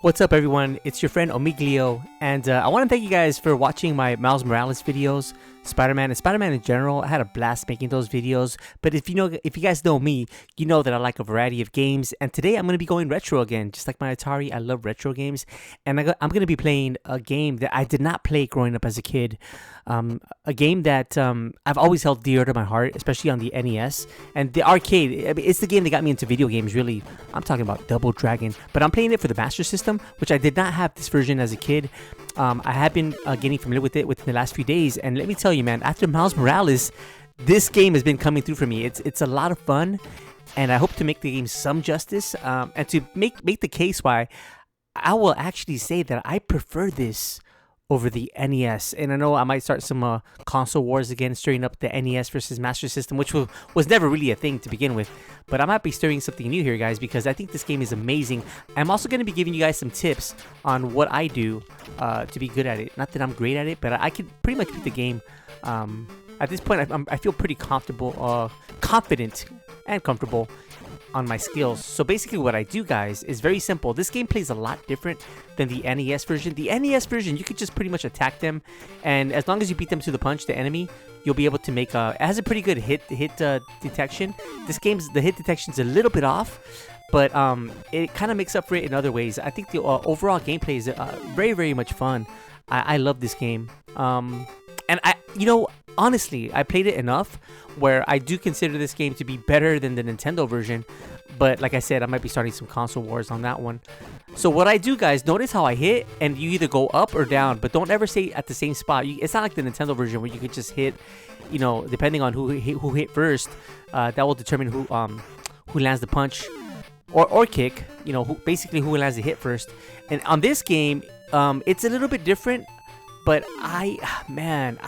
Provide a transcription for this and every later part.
What's up, everyone? It's your friend Omiglio, and I want to thank you guys for watching my Miles Morales videos, Spider-Man, and Spider-Man in general. I had a blast making those videos, but if you guys know me, you know that I like a variety of games, and today I'm going to be going retro again. Just like my Atari, I love retro games, and I'm going to be playing a game that I did not play growing up as a kid. A game that I've always held dear to my heart, especially on the NES and the arcade. I mean, it's the game that got me into video games, really. I'm talking about Double Dragon, but I'm playing it for the Master System, which I did not have this version as a kid. I have been getting familiar with it within the last few days, and let me tell you, man, after Miles Morales, this game has been coming through for me. It's a lot of fun, and I hope to make the game some justice, and to make the case why I will actually say that I prefer this over the NES. And I know I might start some console wars again, stirring up the NES versus Master System, which was never really a thing to begin with. But I might be stirring something new here, guys, because I think this game is amazing. I'm also going to be giving you guys some tips on what I do to be good at it. Not that I'm great at it, but I can pretty much beat the game. At this point, I feel pretty comfortable, confident and comfortable on my skills. So basically what I do, guys, is very simple. This game plays a lot different than the NES version. The NES version, you could just pretty much attack them, and as long as you beat them to the punch, the enemy, you'll be able to make it has a pretty good hit detection. This game's the hit detection's a little bit off, but it kind of makes up for it in other ways. I think the overall gameplay is very, very much fun. I love this game. And honestly, I played it enough where I do consider this game to be better than the Nintendo version. But like I said, I might be starting some console wars on that one. So what I do, guys, notice how I hit, and you either go up or down, but don't ever stay at the same spot. It's not like the Nintendo version where you could just hit, depending on who hit first, that will determine who lands the punch or kick. Who lands the hit first. And on this game, it's a little bit different. But I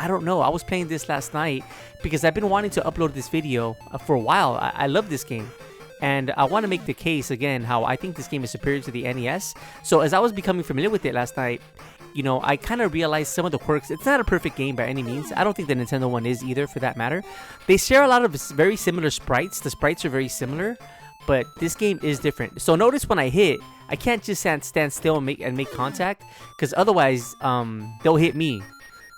don't know. I was playing this last night because I've been wanting to upload this video for a while. I love this game. And I want to make the case again how I think this game is superior to the NES. So as I was becoming familiar with it last night, I kind of realized some of the quirks. It's not a perfect game by any means. I don't think the Nintendo one is either, for that matter. They share a lot of very similar sprites. The sprites are very similar, but this game is different. So notice when I hit, I can't just stand still and make contact, because otherwise they'll hit me.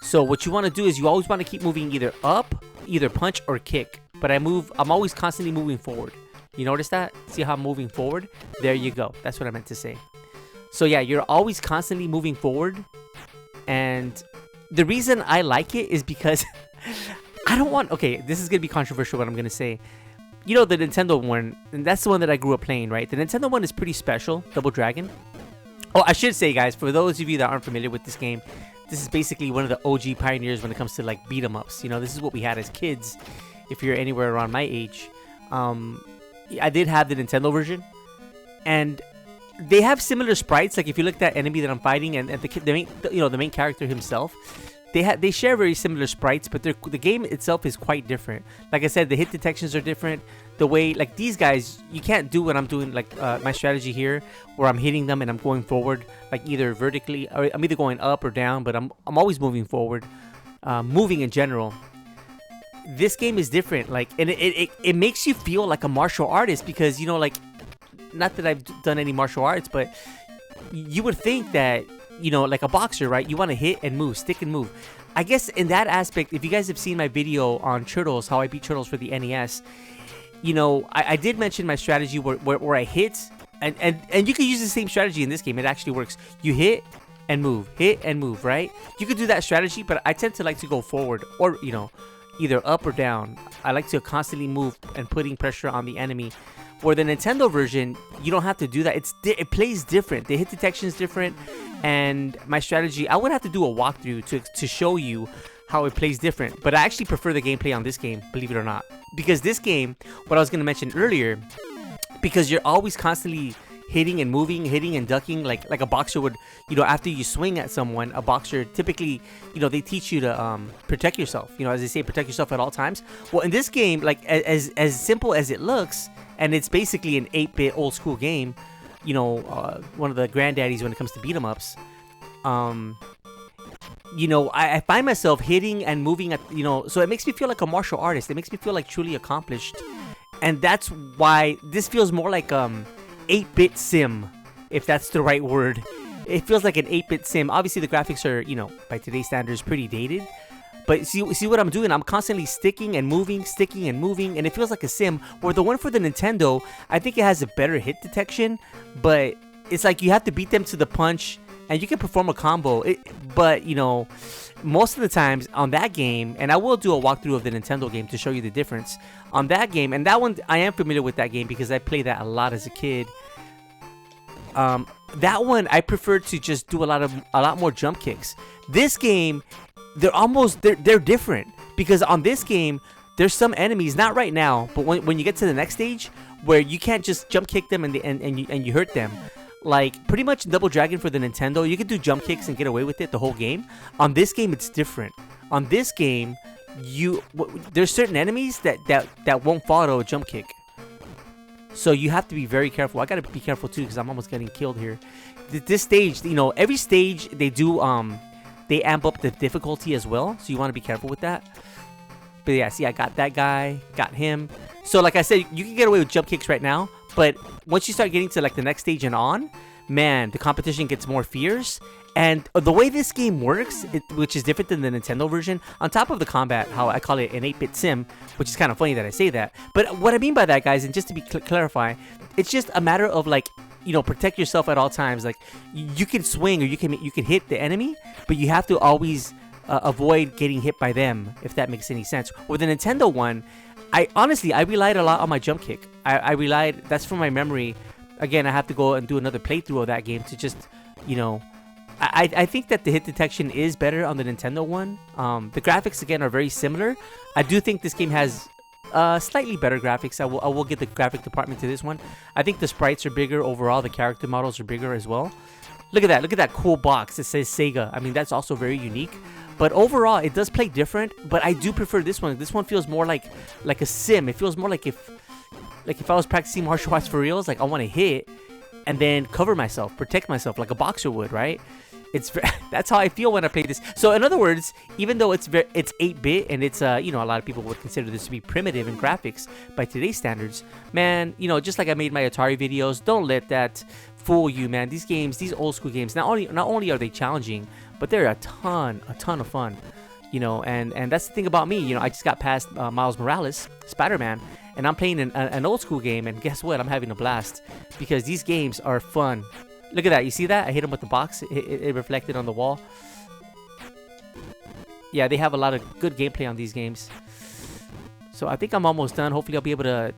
So what you want to do is you always want to keep moving either up, either punch or kick. But I'm always constantly moving forward. You notice that? See how I'm moving forward? There you go. That's what I meant to say. So yeah, you're always constantly moving forward. And the reason I like it is because okay, this is going to be controversial what I'm going to say. The Nintendo one, and that's the one that I grew up playing, right? The Nintendo one is pretty special, Double Dragon. Oh, I should say, guys, for those of you that aren't familiar with this game, this is basically one of the OG pioneers when it comes to, like, beat-em-ups. This is what we had as kids, if you're anywhere around my age. I did have the Nintendo version, and they have similar sprites. Like, if you look at that enemy that I'm fighting, and the main character himself, they share very similar sprites, but the game itself is quite different. Like I said, the hit detections are different. The way, like, these guys, you can't do what I'm doing, like my strategy here, where I'm hitting them and I'm going forward, like either vertically, or I'm either going up or down, but I'm always moving forward, moving in general. This game is different, like, and it makes you feel like a martial artist, because not that I've done any martial arts, but you would think that, like a boxer, right? You want to hit and move, stick and move. I guess in that aspect, if you guys have seen my video on Turtles, how I beat Turtles for the NES, I did mention my strategy where I hit, and you can use the same strategy in this game. It actually works. You hit and move, right? You could do that strategy, but I tend to like to go forward, or, either up or down. I like to constantly move and putting pressure on the enemy. Where the Nintendo version, you don't have to do that. It plays different. The hit detection is different. And my strategy, I would have to do a walkthrough to show you how it plays different. But I actually prefer the gameplay on this game, believe it or not. Because this game, what I was going to mention earlier, because you're always constantly hitting and moving, hitting and ducking, like a boxer would, after you swing at someone, a boxer typically, they teach you to protect yourself. As they say, protect yourself at all times. Well, in this game, like, as simple as it looks, and it's basically an 8-bit old school game, one of the granddaddies when it comes to beat 'em ups. I find myself hitting and moving at, so it makes me feel like a martial artist. It makes me feel like truly accomplished. And that's why this feels more like 8-bit sim if that's the right word. It feels like an 8-bit sim. Obviously, the graphics are, you know, by today's standards, pretty dated. But see what I'm doing? I'm constantly sticking and moving, and it feels like a sim. Where the one for the Nintendo, I think it has a better hit detection, but it's like you have to beat them to the punch, and you can perform a combo. But, you know, most of the times on that game, and I will do a walkthrough of the Nintendo game to show you the difference. On that game, and that one, I am familiar with that game because I played that a lot as a kid. That one, I prefer to just do a lot more jump kicks. This game, they're different, because on this game there's some enemies, not right now, but when you get to the next stage, where you can't just jump kick them and you hurt them. Like pretty much Double Dragon for the Nintendo, you can do jump kicks and get away with it the whole game. On this game, it's different. On this game, there's certain enemies that won't follow a jump kick, so you have to be very careful. I gotta be careful too, because I'm almost getting killed here. This stage, you know, every stage they do they amp up the difficulty as well, so you want to be careful with that. But yeah, see, I got that guy, got him. So like I said, you can get away with jump kicks right now, but once you start getting to like the next stage and on, man, the competition gets more fierce. And the way this game works, which is different than the Nintendo version, on top of the combat, how I call it an 8-bit sim, which is kind of funny that I say that. But what I mean by that, guys, and just to be clarify, it's just a matter of like, you know, protect yourself at all times. Like you can swing or you can hit the enemy, but you have to always avoid getting hit by them, if that makes any sense. With the Nintendo one, I relied a lot on my jump kick. I relied, that's from my memory. Again, I have to go and do another playthrough of that game to just, you know, I think that the hit detection is better on the Nintendo one. The graphics, again, are very similar. I do think this game has slightly better graphics. I will get the graphic department to this one. I think the sprites are bigger overall. The character models are bigger as well. Look at that. Look at that cool box. It says Sega. I mean, that's also very unique. But overall, it does play different. But I do prefer this one. This one feels more like a sim. It feels more like if I was practicing martial arts for reals. Like I want to hit and then cover myself, protect myself like a boxer would, right? That's how I feel when I play this. So in other words, even though it's 8-bit and it's you know, a lot of people would consider this to be primitive in graphics by today's standards, man, you know, just like I made my Atari videos, don't let that fool you, man. These games, these old school games, not only are they challenging, but they're a ton of fun, you know. And that's the thing about me, you know. I just got past Miles Morales, Spider-Man, and I'm playing an old school game, and guess what? I'm having a blast because these games are fun. Look at that. You see that? I hit him with the box. It reflected on the wall. Yeah, they have a lot of good gameplay on these games. So I think I'm almost done. Hopefully I'll be able to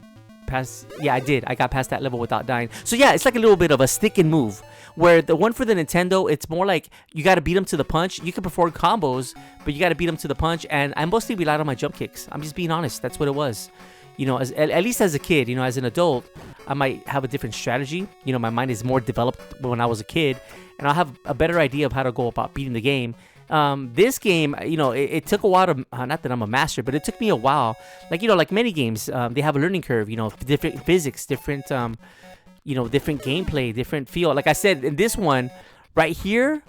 pass. Yeah, I did. I got past that level without dying. So yeah, it's like a little bit of a stick and move. Where the one for the Nintendo, it's more like you got to beat them to the punch. You can perform combos, but you got to beat them to the punch. And I mostly relied on my jump kicks. I'm just being honest. That's what it was. You know, at least as a kid, you know, as an adult, I might have a different strategy. You know, my mind is more developed when I was a kid, and I'll have a better idea of how to go about beating the game. This game, you know, it took a while to, not that I'm a master, but it took me a while. Like, you know, like many games, they have a learning curve, you know, different physics, different, you know, different gameplay, different feel. Like I said, in this one, right here,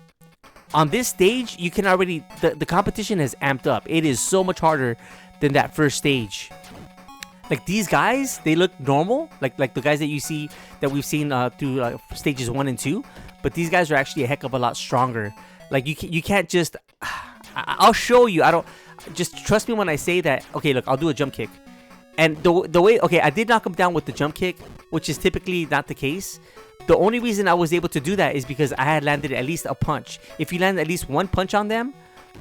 on this stage, you can already, the competition has amped up. It is so much harder than that first stage. Like these guys, they look normal, like the guys that you see, that we've seen through stages 1 and 2. But these guys are actually a heck of a lot stronger. Like you can't just, I'll show you. I don't, just trust me when I say that. Okay, look, I'll do a jump kick. And the way, okay, I did knock him down with the jump kick, which is typically not the case. The only reason I was able to do that is because I had landed at least a punch. If you land at least one punch on them,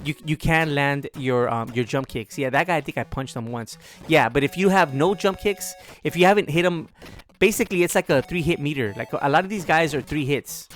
you can land your jump kicks. Yeah, that guy, I think I punched him once. Yeah, but if you have no jump kicks, if you haven't hit him, basically it's like a 3-hit meter. Like a lot of these guys are 3 hits.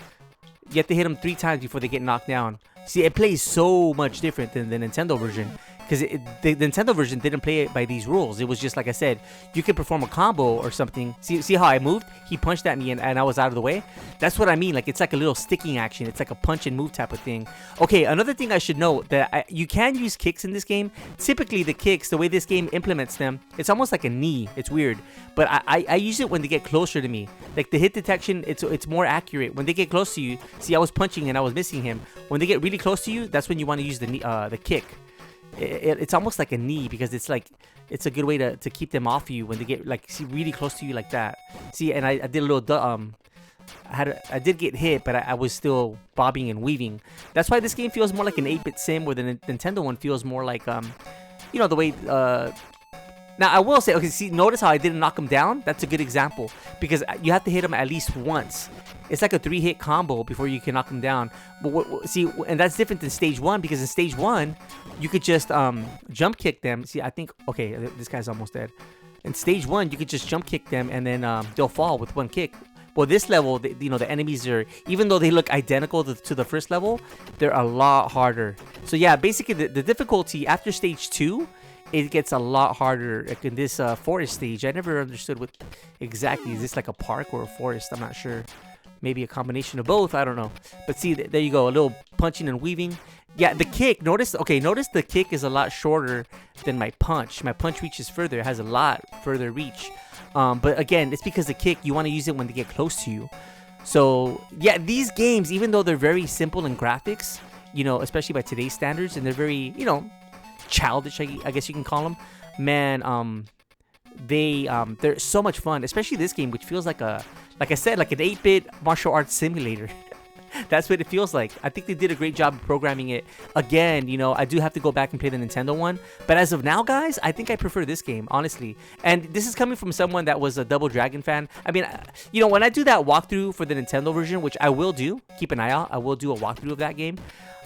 You have to hit them 3 times before they get knocked down. See, it plays so much different than the Nintendo version. Because the Nintendo version didn't play it by these rules. It was just, like I said, you could perform a combo or something. See how I moved? He punched at me and I was out of the way. That's what I mean. Like, it's like a little sticking action. It's like a punch and move type of thing. Okay, another thing I should note, that you can use kicks in this game. Typically, the kicks, the way this game implements them, it's almost like a knee. It's weird. But I use it when they get closer to me. Like, the hit detection, it's more accurate. When they get close to you, see, I was punching and I was missing him. When they get really close to you, that's when you want to use the kick. It's almost like a knee, because it's like, it's a good way to keep them off you when they get like, see, really close to you like that. See, and I did a little I did get hit, but I was still bobbing and weaving. That's why this game feels more like an 8-bit sim, where the Nintendo one feels more like the way. Now I will say, okay, see, notice how I didn't knock him down. That's a good example because you have to hit him at least once. It's like a 3-hit combo before you can knock him down. But see, and that's different than stage 1, because in stage 1 you could just jump kick them. See, I think, okay, this guy's almost dead. In stage 1 you could just jump kick them and then they'll fall with one kick. Well, this level, the enemies are, even though they look identical to the first level, they're a lot harder. So yeah, basically the difficulty after stage 2, it gets a lot harder. Like in this forest stage, I never understood what exactly, is this like a park or a forest? I'm not sure. Maybe a combination of both, I don't know. But see, there you go, a little punching and weaving. Yeah, the kick, notice the kick is a lot shorter than my punch. My punch reaches further, it has a lot further reach. But again, it's because the kick, you want to use it when they get close to you. So yeah, these games, even though they're very simple in graphics, especially by today's standards, and they're very, childish, I guess you can call them, man, they're so much fun, especially this game, which feels like like I said, like an 8-bit martial arts simulator. That's what it feels like. I think they did a great job of programming it. Again, I do have to go back and play the Nintendo one, but as of now, guys, I think I prefer this game, honestly. And this is coming from someone that was a Double Dragon fan. I mean, when I do that walkthrough for the Nintendo version, which I will do, keep an eye out, I will do a walkthrough of that game.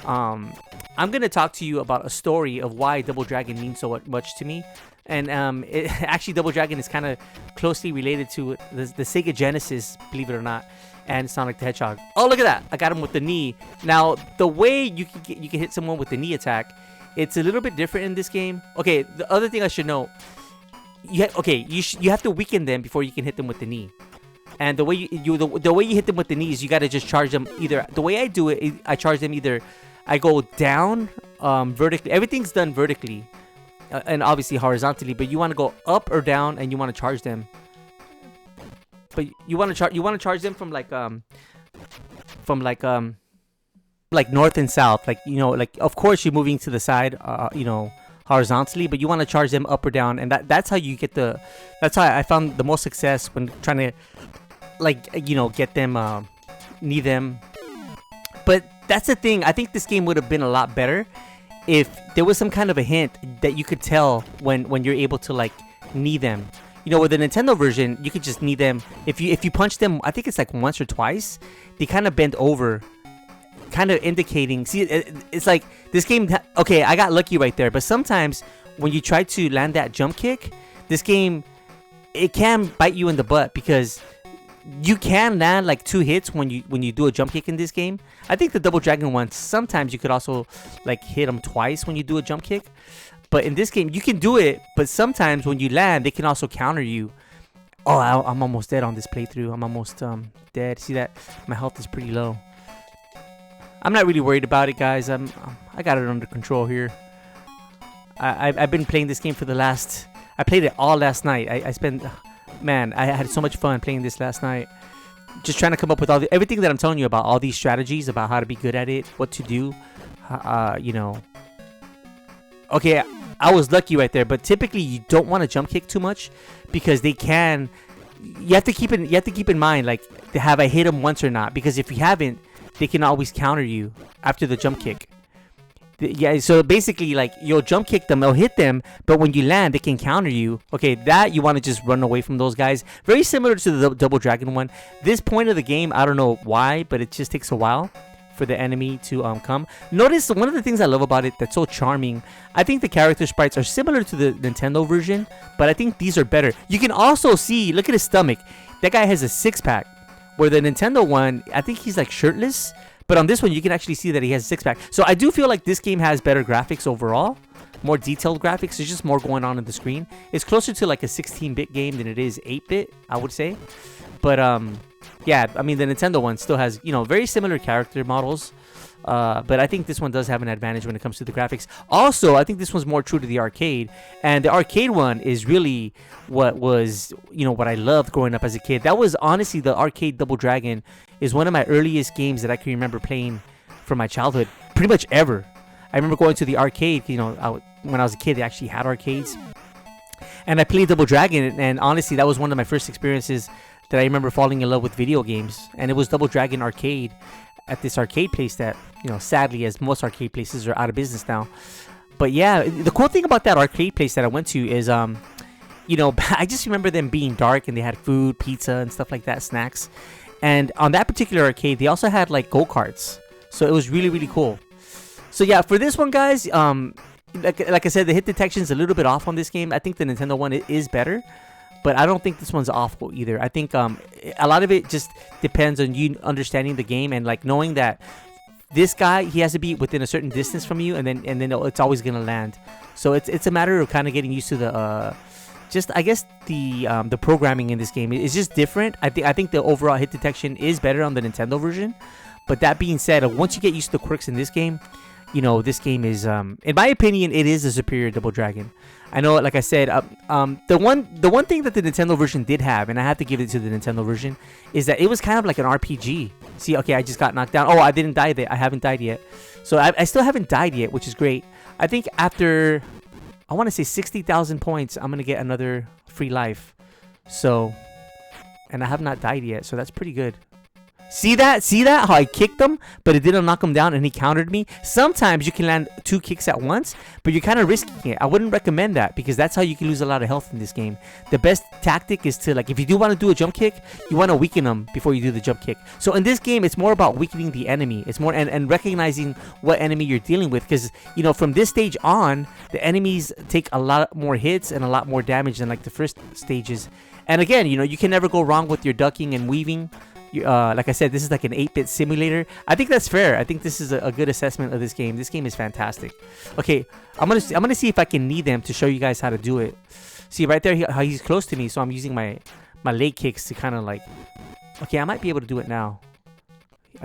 I'm gonna talk to you about a story of why Double Dragon means so much to me. And actually, Double Dragon is kind of closely related to the Sega Genesis, believe it or not, and Sonic the Hedgehog. Oh, look at that! I got him with the knee. Now, the way you can hit someone with the knee attack, it's a little bit different in this game. Okay, the other thing I should know, you have to weaken them before you can hit them with the knee. And the way the way you hit them with the knees, you got to just charge them either. The way I do it, I charge them either. I go down vertically. Everything's done vertically. And obviously horizontally, but you want to go up or down, and you want to charge them. But you want to charge them from like north and south, like of course you're moving to the side, horizontally, but you want to charge them up or down, and that's how you get that's how I found the most success when trying to get them, knee them. But that's the thing. I think this game would have been a lot better if there was some kind of a hint that you could tell when you're able to knee them. With the Nintendo version, you could just knee them. If you punch them, I think it's like once or twice, they kind of bend over, kind of indicating. See, it's like this game. Okay, I got lucky right there. But sometimes when you try to land that jump kick, this game, it can bite you in the butt, because you can land like 2 hits when you do a jump kick in this game. I think the Double Dragon one, sometimes you could also hit them twice when you do a jump kick. But in this game, you can do it, but sometimes when you land, they can also counter you. Oh, I'm almost dead on this playthrough. I'm almost dead. See that? My health is pretty low. I'm not really worried about it, guys. I got it under control here. I've been playing this game for I played it all last night. Man, I had so much fun playing this last night. Just trying to come up with everything that I'm telling you about, all these strategies about how to be good at it, what to do. Okay, I was lucky right there, but typically you don't want to jump kick too much, because they can. You have to keep in mind, have I hit them once or not? Because if you haven't, they can always counter you after the jump kick. Yeah, so basically, you'll jump kick them, they'll hit them, but when you land, they can counter you. Okay, that you want to just run away from those guys. Very similar to the Double Dragon one. This point of the game, I don't know why, but it just takes a while for the enemy to come. Notice one of the things I love about it that's so charming, I think the character sprites are similar to the Nintendo version, but I think these are better. You can also see, look at his stomach. That guy has a 6-pack, where the Nintendo one, I think he's shirtless. But on this one, you can actually see that he has a 6-pack. So I do feel like this game has better graphics overall. More detailed graphics. There's just more going on the screen. It's closer to a 16-bit game than it is 8-bit, I would say. But, yeah, I mean, the Nintendo one still has, very similar character models. But I think this one does have an advantage when it comes to the graphics. Also, I think this one's more true to the arcade. And the arcade one is really what was, what I loved growing up as a kid. That was honestly, the arcade Double Dragon is one of my earliest games that I can remember playing from my childhood. Pretty much ever. I remember going to the arcade, when I was a kid, they actually had arcades. And I played Double Dragon, and honestly, that was one of my first experiences that I remember falling in love with video games, and it was Double Dragon Arcade at this arcade place that, you know, sadly, as most arcade places are out of business now. But yeah, the cool thing about that arcade place that I went to is, you know, I just remember them being dark, and they had food, pizza, and stuff like that, snacks. And on that particular arcade, they also had like go-karts, so it was really, really cool. So yeah, for this one, guys, like I said, the hit detection is a little bit off on this game. I think the Nintendo one is better, but I don't think this one's awful either. I think a lot of it just depends on you understanding the game and like knowing that this guy, he has to be within a certain distance from you, and then it's always gonna land. So it's a matter of kind of getting used to the just, I guess, the programming in this game is just different. I think the overall hit detection is better on the Nintendo version. But that being said, once you get used to the quirks in this game, you know, this game is, in my opinion, it is a superior Double Dragon. I know, like I said, the one thing that the Nintendo version did have, and I have to give it to the Nintendo version, is that it was kind of like an RPG. See, okay, I just got knocked down. Oh, I didn't die yet. I haven't died yet. So I still haven't died yet, which is great. I think after, I want to say 60,000 points, I'm going to get another free life. So, and I have not died yet, so that's pretty good. See that? See that? How I kicked him, but it didn't knock him down, and he countered me. Sometimes you can land 2 kicks at once, but you're kind of risking it. I wouldn't recommend that, because that's how you can lose a lot of health in this game. The best tactic is to, like, if you do want to do a jump kick, you want to weaken them before you do the jump kick. So in this game, it's more about weakening the enemy. It's more and recognizing what enemy you're dealing with, because, you know, from this stage on, the enemies take a lot more hits and a lot more damage than like the first stages. And again, you know, you can never go wrong with your ducking and weaving. Like I said, this is like an 8-bit simulator. I think that's fair. I think this is a good assessment of this game. This game is fantastic. Okay, I'm gonna see if I can knee them to show you guys how to do it. See right there, how he's close to me, so I'm using my leg kicks to kind of like. Okay, I might be able to do it now.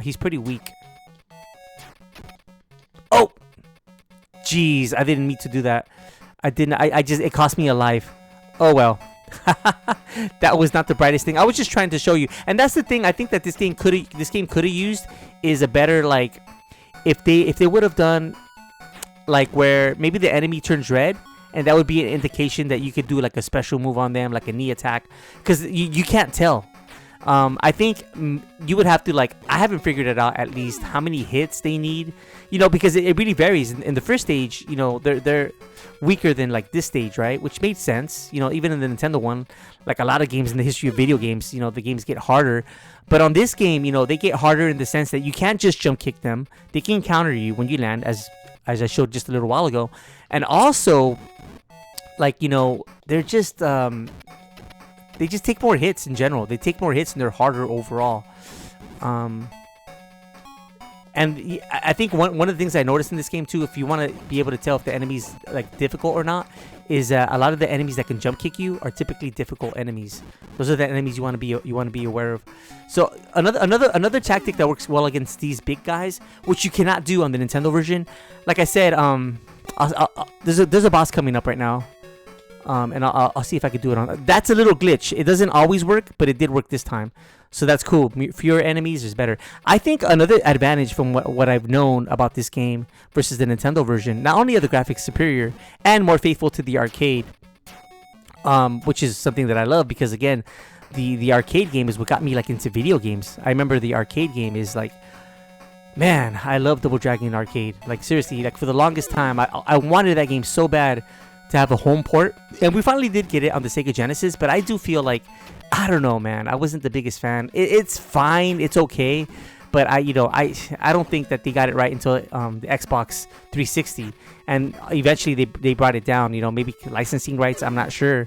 He's pretty weak. Oh, jeez, I didn't mean to do that. I didn't. I just, it cost me a life. Oh well. That was not the brightest thing. I was just trying to show you, and that's the thing. I think that this game could have used is a better, like, if they would have done like where maybe the enemy turns red, and that would be an indication that you could do like a special move on them, like a knee attack, because you can't tell. I think you would have to, like, I haven't figured it out at least how many hits they need, you know, because it really varies. In the first stage, you know, they're weaker than like this stage, right? Which made sense, you know, even in the Nintendo one, like a lot of games in the history of video games, you know, the games get harder. But on this game, you know, they get harder in the sense that you can't just jump kick them. They can counter you when you land, as I showed just a little while ago. And also, like, you know, they're just they just take more hits in general. They take more hits and they're harder overall. And I think one of the things I noticed in this game too, if you want to be able to tell if the enemy's like difficult or not, is a lot of the enemies that can jump kick you are typically difficult enemies. Those are the enemies you want to be aware of. So another tactic that works well against these big guys, which you cannot do on the Nintendo version. Like I said, there's a boss coming up right now. And I'll see if I can do it on. That's a little glitch. It doesn't always work, but it did work this time. So that's cool. Fewer enemies is better. I think another advantage from what I've known about this game versus the Nintendo version, not only are the graphics superior and more faithful to the arcade, which is something that I love, because again, the arcade game is what got me like into video games. I remember the arcade game is like, man, I love Double Dragon Arcade. Like seriously, like for the longest time, I wanted that game so bad to have a home port, and we finally did get it on the Sega Genesis. But I do feel like, I don't know, man, I wasn't the biggest fan. It's fine, it's okay, but I don't think that they got it right until the Xbox 360, and eventually they brought it down. You know, maybe licensing rights, I'm not sure,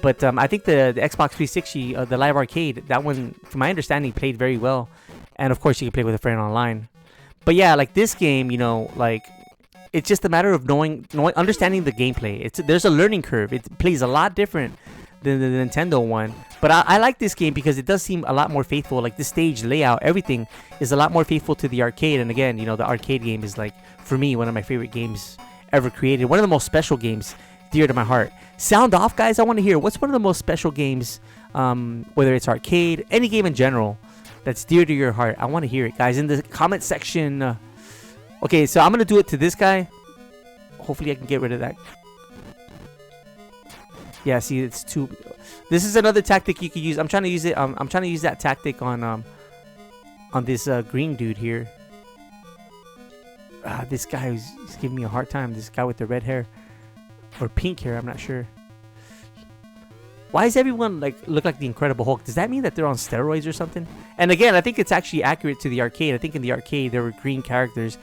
but I think the Xbox 360, the live arcade, that one, from my understanding, played very well, and of course you can play with a friend online. But yeah, like this game, you know, like, it's just a matter of knowing, understanding the gameplay. There's a learning curve. It plays a lot different than the Nintendo one. But I like this game because it does seem a lot more faithful. Like the stage layout, everything is a lot more faithful to the arcade. And again, you know, the arcade game is like, for me, one of my favorite games ever created. One of the most special games, dear to my heart. Sound off, guys. I want to hear, what's one of the most special games, whether it's arcade, any game in general, that's dear to your heart? I want to hear it, guys, in the comment section. Okay, so I'm going to do it to this guy. Hopefully I can get rid of that. Yeah, see, it's too... This is another tactic you could use. I'm trying to use it. I'm trying to use that tactic on this green dude here. This guy is giving me a hard time. This guy with the red hair or pink hair. I'm not sure. Why does everyone like look like the Incredible Hulk? Does that mean that they're on steroids or something? And again, I think it's actually accurate to the arcade. I think in the arcade there were green characters.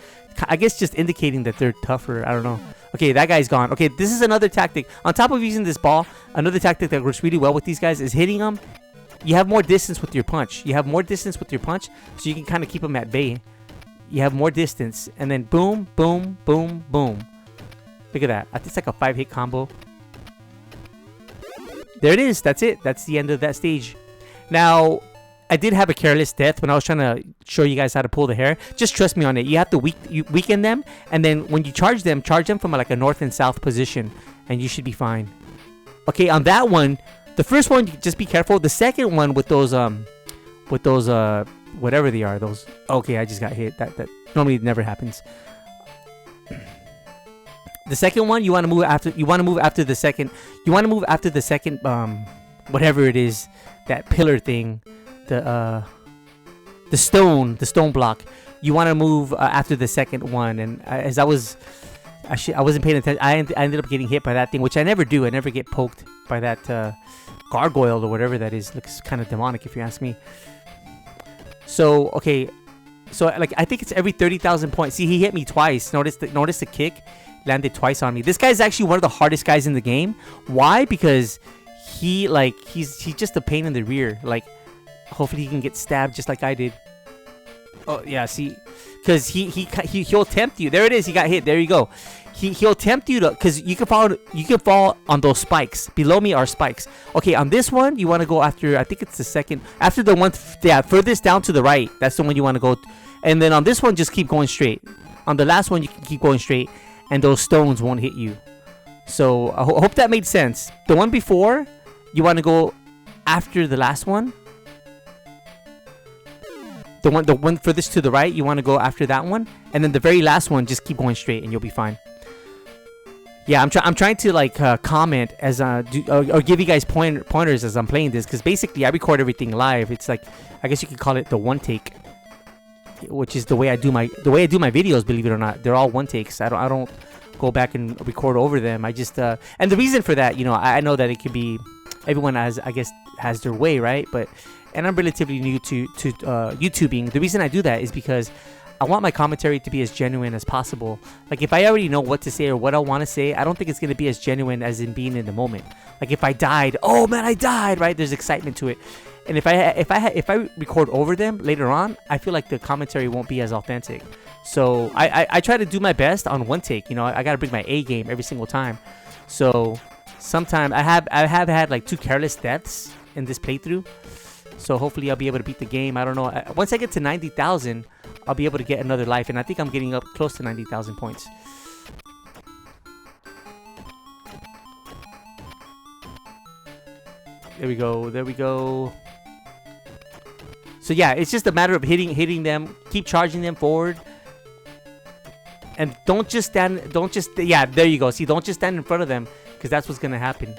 I guess just indicating that they're tougher. I don't know. Okay, that guy's gone. Okay, this is another tactic. On top of using this ball, another tactic that works really well with these guys is hitting them. You have more distance with your punch. You have more distance with your punch, so you can kind of keep them at bay. You have more distance, and then boom, boom, boom, boom. Look at that. I think it's like a 5-hit combo. There it is. That's it. That's the end of that stage. Now, I did have a careless death when I was trying to show you guys how to pull the hair. Just trust me on it. You have to weaken them, and then when you charge them from like a north and south position, and you should be fine. Okay, on that one, the first one, just be careful. The second one with those whatever they are, those. Okay, I just got hit. That normally never happens. The second one, you want to move after. You want to move after the second. You want to move after the second. Whatever it is, that pillar thing, the stone block. You want to move after the second one. And as I wasn't paying attention. I ended up getting hit by that thing, which I never do. I never get poked by that gargoyle or whatever that is. Looks kind of demonic if you ask me. So okay, so like I think it's every 30,000 points. See, he hit me twice. Notice the kick. Landed twice on me. This guy's actually one of the hardest guys in the game. Why? Because he's just a pain in the rear. Like, hopefully he can get stabbed just like I did. Oh yeah, see, because he'll tempt you. There it is. He got hit. There you go. He'll tempt you to, because you can fall on those spikes. Below me are spikes. Okay, on this one you want to go after. I think it's the second after the one. Yeah, furthest down to the right. That's the one you want to go. And then on this one, just keep going straight. On the last one, you can keep going straight. And those stones won't hit you. So I hope that made sense. The one before, you want to go after the last one. The one furthest to the right, you want to go after that one. And then the very last one, just keep going straight and you'll be fine. Yeah, I'm trying to like comment as or give you guys pointers as I'm playing this, because basically I record everything live. It's like, I guess you could call it the one take, which is the way I do my videos. Believe it or not, they're all one takes. I don't go back and record over them. I just and the reason for that, I know that it could be, everyone has their way, right? And I'm relatively new to YouTubing. The reason I do that is because I want my commentary to be as genuine as possible. Like, if I already know what to say or what I want to say, I don't think it's going to be as genuine as in being in the moment. Like, if I died, oh man, I died, right? There's excitement to it. And if I record over them later on, I feel like the commentary won't be as authentic. So I try to do my best on one take. I gotta bring my A game every single time. So sometimes I have had like 2 careless deaths in this playthrough. So hopefully I'll be able to beat the game. I don't know. Once I get to 90,000, I'll be able to get another life, and I think I'm getting up close to 90,000 points. There we go. There we go. So yeah, it's just a matter of hitting them, keep charging them forward, and don't just yeah, there you go. See, don't just stand in front of them, because that's what's gonna happen.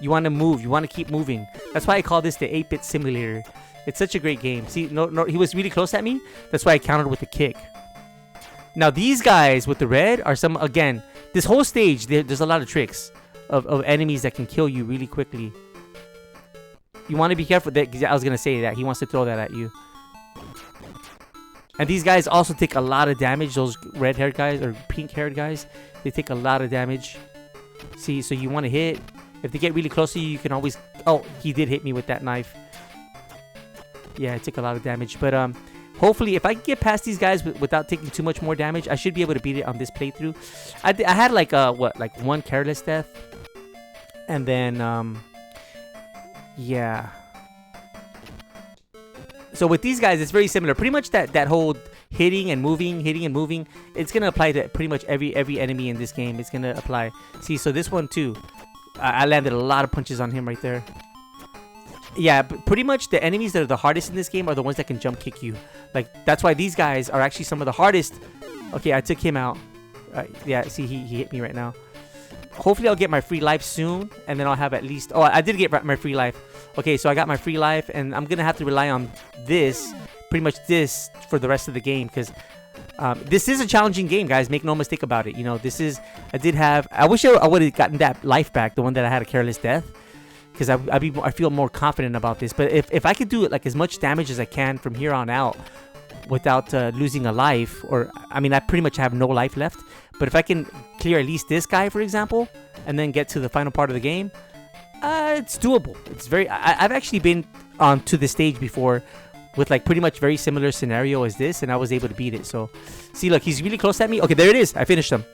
You want to move, you want to keep moving. That's why I call this the 8-bit simulator. It's such a great game. See, no, he was really close at me. That's why I countered with the kick. Now these guys with the red are again, this whole stage, there's a lot of tricks of enemies that can kill you really quickly. You want to be careful. That I was going to say that. He wants to throw that at you. And these guys also take a lot of damage. Those red-haired guys or pink-haired guys, they take a lot of damage. See, so you want to hit. If they get really close to you, you can always... Oh, he did hit me with that knife. Yeah, it took a lot of damage. But hopefully, if I can get past these guys without taking too much more damage, I should be able to beat it on this playthrough. I had like, like 1 careless death. And then... yeah. So with these guys, it's very similar. Pretty much that whole hitting and moving, it's gonna apply to pretty much every enemy in this game. It's gonna apply. See, so this one too, I landed a lot of punches on him right there. Yeah, but pretty much the enemies that are the hardest in this game are the ones that can jump kick you. Like, that's why these guys are actually some of the hardest. Okay, I took him out. Yeah, see, he hit me right now. hopefully I'll get my free life soon, and then I'll have at least. Oh, I did get my free life. Okay, so I got my free life, and I'm gonna have to rely on this, pretty much this, for the rest of the game, because this is a challenging game, guys. Make no mistake about it. You know, this is. I wish I would have gotten that life back, the one that I had a careless death, because I feel more confident about this. But if I could do it like as much damage as I can from here on out, without losing a life, or I mean, I pretty much have no life left. But if I can clear at least this guy, for example, and then get to the final part of the game, it's doable. It's very. I've actually been on to this stage before, with like pretty much very similar scenario as this, and I was able to beat it. So, see, look, he's really close at me. Okay, there it is. I finished him.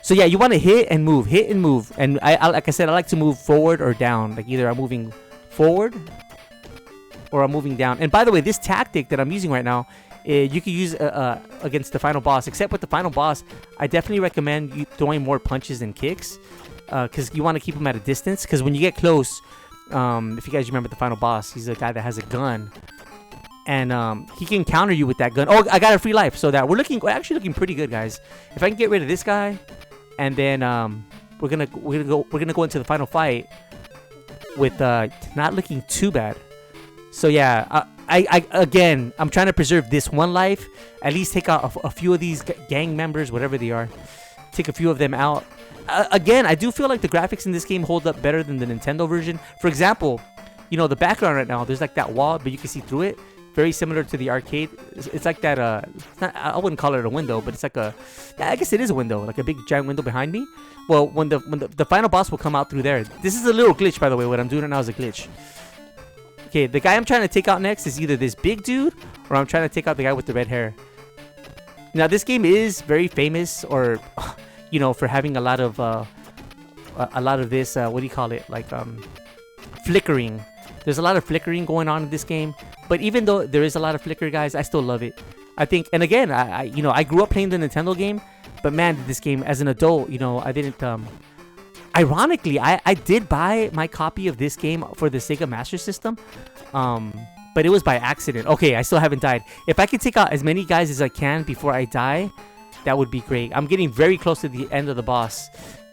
So yeah, you want to hit and move, and I like I said, I like to move forward or down. Like either I'm moving forward or I'm moving down. And by the way, this tactic that I'm using right now, you can use against the final boss. Except with the final boss, I definitely recommend you throwing more punches than kicks, because you want to keep him at a distance. Because when you get close, if you guys remember the final boss, he's a guy that has a gun, and he can counter you with that gun. Oh, I got a free life, so that we're actually looking pretty good, guys. If I can get rid of this guy, and then we're gonna go into the final fight with not looking too bad. So yeah, again, I'm trying to preserve this one life. At least take out a few of these gang members, whatever they are. Take a few of them out. Again, I do feel like the graphics in this game hold up better than the Nintendo version. For example, you know, the background right now, there's like that wall, but you can see through it. Very similar to the arcade. It's like that. I wouldn't call it a window, but it's like a. Yeah, I guess it is a window, like a big giant window behind me. Well, when the final boss will come out through there. This is a little glitch, by the way. What I'm doing right now is a glitch. Okay, the guy I'm trying to take out next is either this big dude, or I'm trying to take out the guy with the red hair. Now, this game is very famous, or you know, for having a lot of this. What do you call it? Like flickering. There's a lot of flickering going on in this game. But even though there is a lot of flicker, guys, I still love it. I think, and again, I grew up playing the Nintendo game, but man, this game as an adult, you know, I didn't. Ironically, I did buy my copy of this game for the Sega Master System, but it was by accident. Okay, I still haven't died. If I could take out as many guys as I can before I die, that would be great. I'm getting very close to the end of the boss.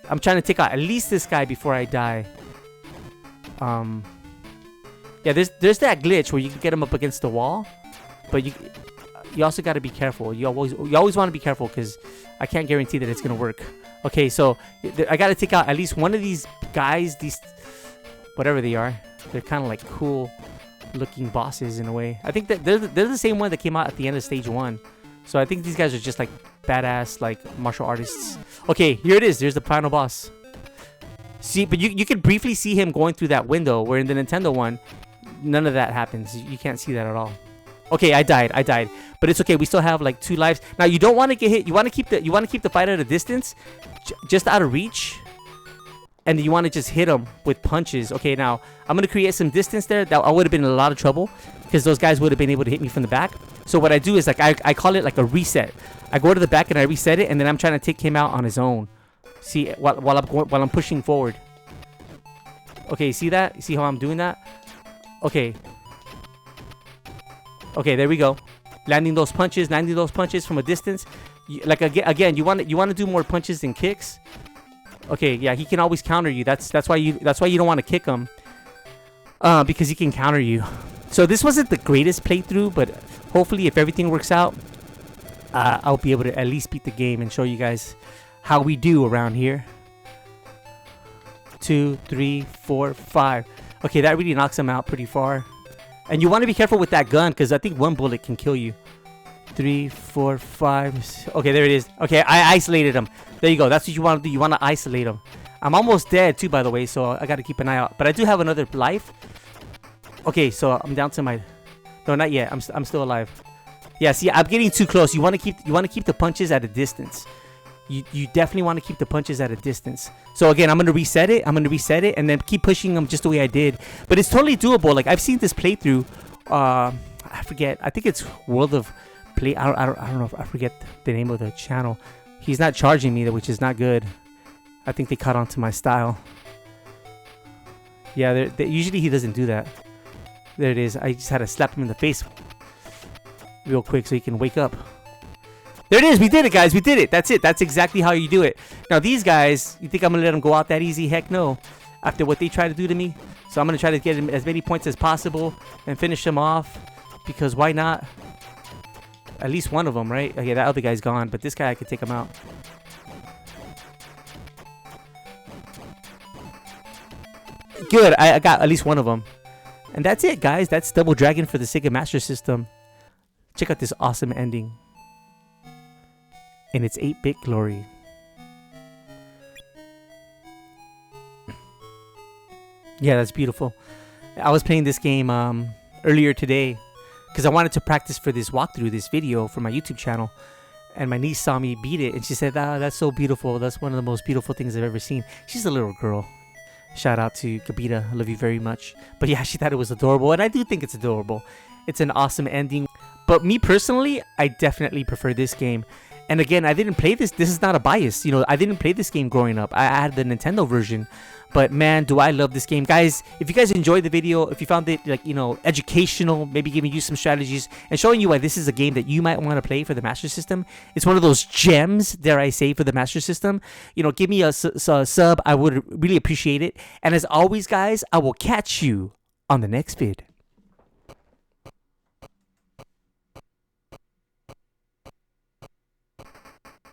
I'm trying to take out at least this guy before I die. Yeah, there's that glitch where you can get him up against the wall, but you also got to be careful. You always want to be careful, because I can't guarantee that it's gonna work. Okay, so I got to take out at least one of these guys. These whatever they are, they're kind of like cool looking bosses in a way. I think that they're the same one that came out at the end of stage 1. So I think these guys are just like badass like martial artists. Okay, here it is. There's the final boss. See, but you can briefly see him going through that window, where in the Nintendo one, none of that happens. You can't see that at all. Okay, I died. But it's okay. We still have like 2 lives. Now, you don't want to get hit. You want to keep the fight at a distance, just out of reach. And you want to just hit him with punches. Okay, now I'm going to create some distance there. That I would have been in a lot of trouble, because those guys would have been able to hit me from the back. So what I do is like I call it like a reset. I go to the back and I reset it, and then I'm trying to take him out on his own. See, while I'm pushing forward. Okay, see that? See how I'm doing that? Okay. Okay, there we go. Landing those punches from a distance. Like again, you want to do more punches than kicks. Okay, yeah, he can always counter you. That's why you don't want to kick him. Because he can counter you. So this wasn't the greatest playthrough, but hopefully if everything works out, I'll be able to at least beat the game and show you guys how we do around here. 2, 3, 4, 5. Okay, that really knocks him out pretty far. And you want to be careful with that gun, because I think one bullet can kill you. 3, 4, 5. Okay, there it is. Okay, I isolated him. There you go. That's what you want to do. You want to isolate him. I'm almost dead too, by the way, so I got to keep an eye out. But I do have another life. Okay, so I'm down to my. No, not yet. I'm still alive. Yeah, see, I'm getting too close. You want to keep the punches at a distance. You definitely want to keep the punches at a distance. So again, I'm going to reset it. And then keep pushing them just the way I did. But it's totally doable. Like, I've seen this playthrough. I forget. I think it's World of Play. I don't know if I forget the name of the channel. He's not charging me, which is not good. I think they caught on to my style. Yeah, usually he doesn't do that. There it is. I just had to slap him in the face real quick so he can wake up. There it is. We did it, guys. We did it. That's it. That's exactly how you do it. Now, these guys, you think I'm going to let them go out that easy? Heck no. After what they try to do to me. So I'm going to try to get as many points as possible and finish them off. Because why not? At least one of them, right? Okay, that other guy's gone. But this guy, I could take him out. Good. I got at least one of them. And that's it, guys. That's Double Dragon for the Sega Master System. Check out this awesome ending. In its 8-bit glory. Yeah, that's beautiful. I was playing this game earlier today because I wanted to practice for this walkthrough, this video for my YouTube channel. And my niece saw me beat it and she said, "Ah, that's so beautiful. That's one of the most beautiful things I've ever seen." She's a little girl. Shout out to Kabita. I love you very much. But yeah, she thought it was adorable. And I do think it's adorable. It's an awesome ending. But me personally, I definitely prefer this game. And again, I didn't play this. This is not a bias. You know, I didn't play this game growing up. I had the Nintendo version. But man, do I love this game. Guys, if you guys enjoyed the video, if you found it, like, you know, educational, maybe giving you some strategies and showing you why this is a game that you might want to play for the Master System. It's one of those gems, dare I say, for the Master System. You know, give me a sub. I would really appreciate it. And as always, guys, I will catch you on the next vid.